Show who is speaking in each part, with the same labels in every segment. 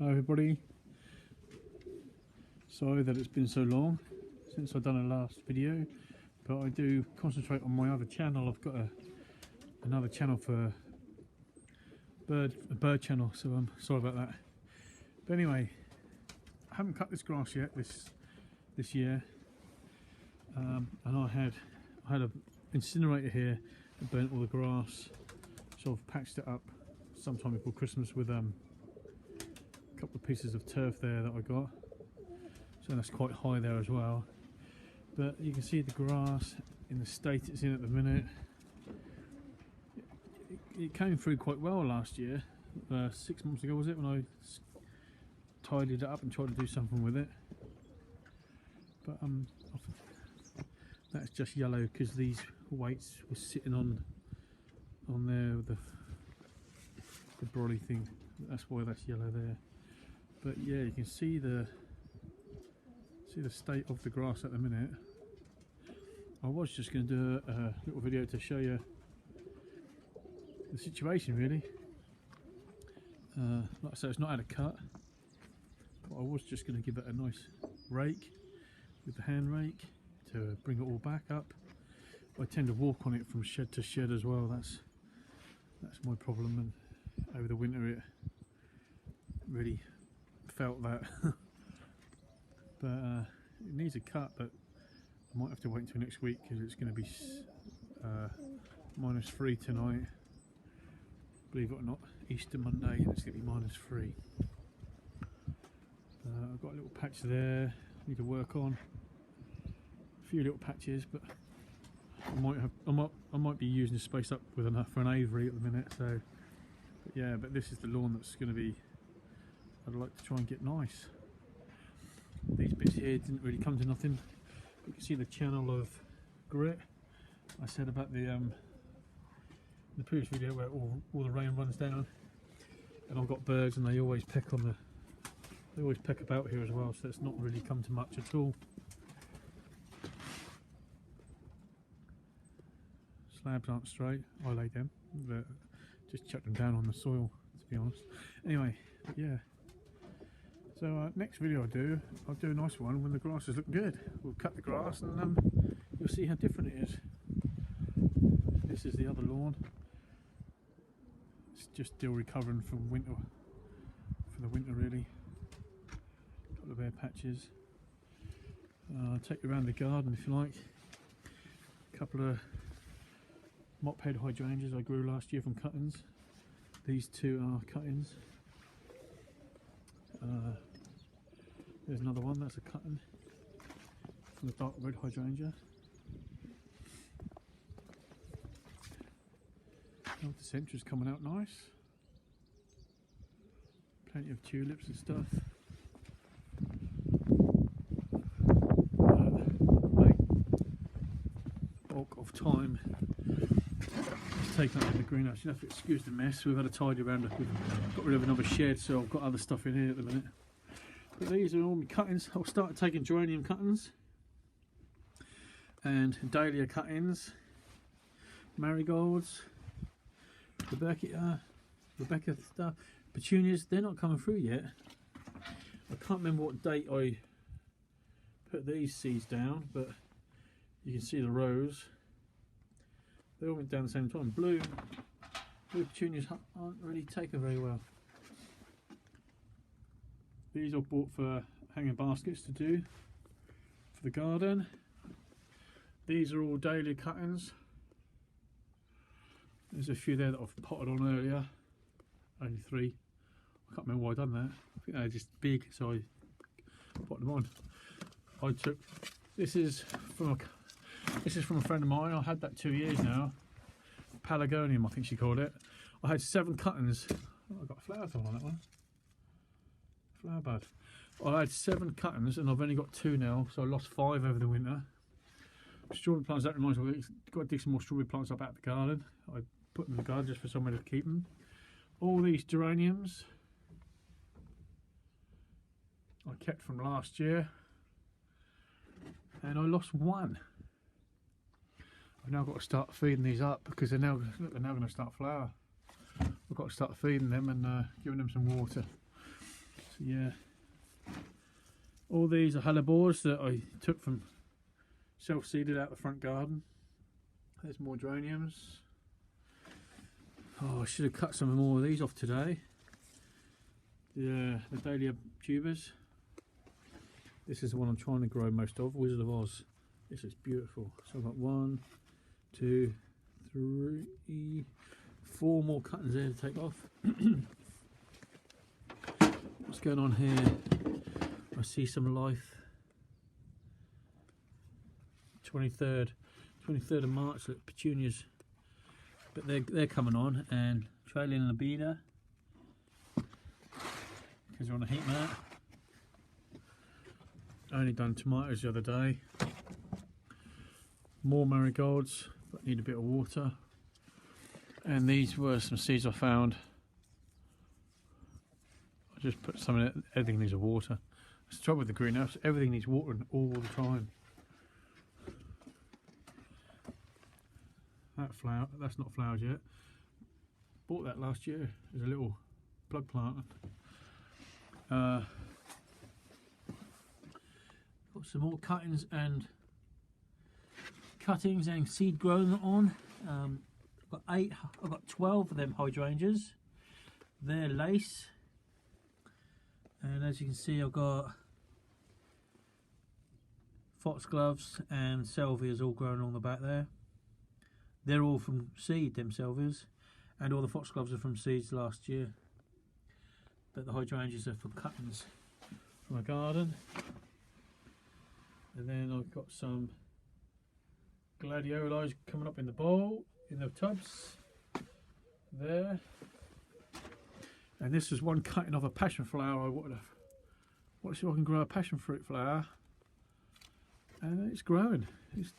Speaker 1: Hi everybody, sorry that it's been so long since I've done a last video, but I do concentrate on my other channel. I've got another channel for a bird channel, so I'm sorry about that. But anyway, I haven't cut this grass yet this year, and I had an incinerator here that burnt all the grass, so I've patched it up sometime before Christmas with couple of pieces of turf there that I got, so that's quite high there as well. But you can see the grass in the state it's in at the minute. It came through quite well last year, 6 months ago was it, when I tidied it up and tried to do something with it. But that's just yellow because these weights were sitting on there with the brolly thing. That's why that's yellow there. But yeah, you can see the state of the grass at the minute. I was just going to do a little video to show you the situation really. Like I said, it's not had a cut, but I was just going to give it a nice rake with the hand rake to bring it all back up. I tend to walk on it from shed to shed as well. That's my problem, and over the winter it really felt that. But it needs a cut, but I might have to wait until next week because it's going to be -3 tonight. Believe it or not, Easter Monday, and it's going to be -3. I've got a little patch there I need to work on, a few little patches, but I might be using the space up with enough for an aviary at the minute. So, but yeah, but this is the lawn that's going to be, I'd like to try and get nice. These bits here didn't really come to nothing. You can see the channel of grit I said about the previous video where all the rain runs down, and I've got birds and they always peck about here as well, so it's not really come to much at all. Slabs aren't straight, I laid them, but just chuck them down on the soil, to be honest. Anyway, but yeah. So next video I'll do a nice one when the grass is looking good. We'll cut the grass and you'll see how different it is. This is the other lawn. It's just still recovering from the winter really. A couple of bare patches. I'll take you around the garden if you like. A couple of mop head hydrangeas I grew last year from cuttings. These two are cuttings. There's another one, that's a cutting from the dark red hydrangea. Oh, the centra's coming out nice. Plenty of tulips and stuff. Bulk of time it's taken up in the greenhouse. You have to excuse the mess. We've had a tidy around. We've got rid of another shed, so I've got other stuff in here at the minute. But these are all my cuttings. I'll start taking geranium cuttings and dahlia cuttings, marigolds, Rebecca stuff, petunias. They're not coming through yet. I can't remember what date I put these seeds down, but you can see the rows. They all went down at the same time. Blue petunias aren't really taken very well. These I bought for hanging baskets to do for the garden. These are all dahlia cuttings. There's a few there that I've potted on earlier. Only 3. I can't remember why I've done that. I think they're just big, so I potted them on. This is from a friend of mine. I had that 2 years now. Pelargonium, I think she called it. I had 7 cuttings. Oh, I got flowers on that one. Flower bud. I had 7 cuttings and I've only got 2 now, so I lost 5 over the winter. Strawberry plants, that reminds me, I've got to dig some more strawberry plants up out of the garden. I put them in the garden just for somewhere to keep them. All these geraniums I kept from last year, and I lost 1. I've now got to start feeding these up because they're now going to start flower. I've got to start feeding them and giving them some water. So yeah, all these are hellebores that I took from self-seeded out the front garden. There's more geraniums. Oh, I should have cut some more of these off today. Yeah, the dahlia tubers. This is the one I'm trying to grow most of, Wizard of Oz. This is beautiful. So I've got 1, 2, 3, 4 more cuttings there to take off. What's going on here? I see some life. 23rd of March, look, petunias. But they're coming on, and trailing libido because they're on a heat mat. Only done tomatoes the other day. More marigolds, but need a bit of water. And these were some seeds I found. I just put some in it. Everything needs water. That's the trouble with the greenhouse. Everything needs watering all the time. That flower, that's not flowered yet. Bought that last year as a little plug plant. Got some more cuttings and seed growing on. I've got 12 of them hydrangeas. They're lace, and as you can see, I've got foxgloves and salvias all growing on the back there. They're all from seed, them salvias, and all the foxgloves are from seeds last year. But the hydrangeas are from cuttings from a garden. And then I've got some gladioli coming up in the bowl, in the tubs there. And this is one cutting of a passion flower. I wanted to see if I can grow a passion fruit flower, and it's growing.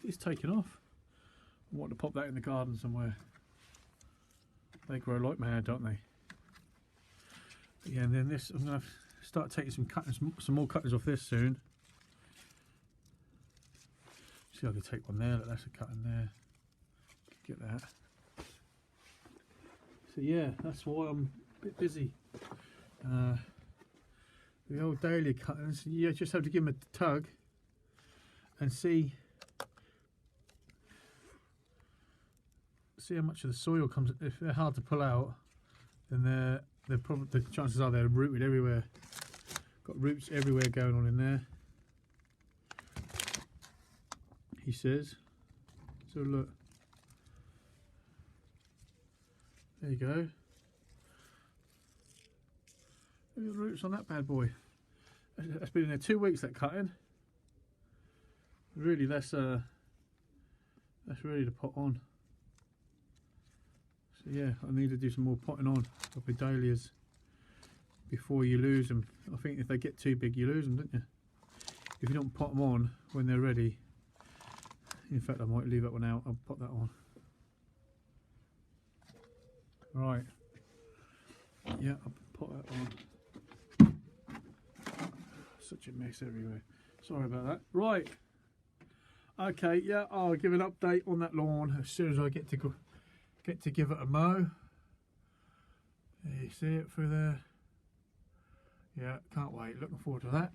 Speaker 1: It's taking off. I want to pop that in the garden somewhere. They grow like mad, don't they? But yeah, and then this, I'm going to start taking some more cuttings off this soon. See, I can take one there. That's a cutting there. Get that. So yeah, that's why I'm a bit busy. The old dahlia cuttings. You just have to give them a tug and see how much of the soil comes. If they're hard to pull out, then they're probably, the chances are they're rooted everywhere. Got roots everywhere going on in there, he says. So look, there you go. Look at the roots on that bad boy. That's been in there 2 weeks, that cutting. Really, that's ready to pot on. So yeah, I need to do some more potting on of the dahlias before you lose them. I think if they get too big, you lose them, don't you? If you don't pot them on when they're ready. In fact, I might leave that one out. I'll put that on. Right. Yeah, I'll put that on. Such a mess everywhere. Sorry about that. Right. Okay, yeah, I'll give an update on that lawn as soon as I get to give it a mow. There you see it through there. Yeah, can't wait. Looking forward to that.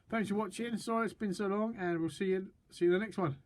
Speaker 1: Thanks for watching. Sorry it's been so long, and we'll see you in the next one.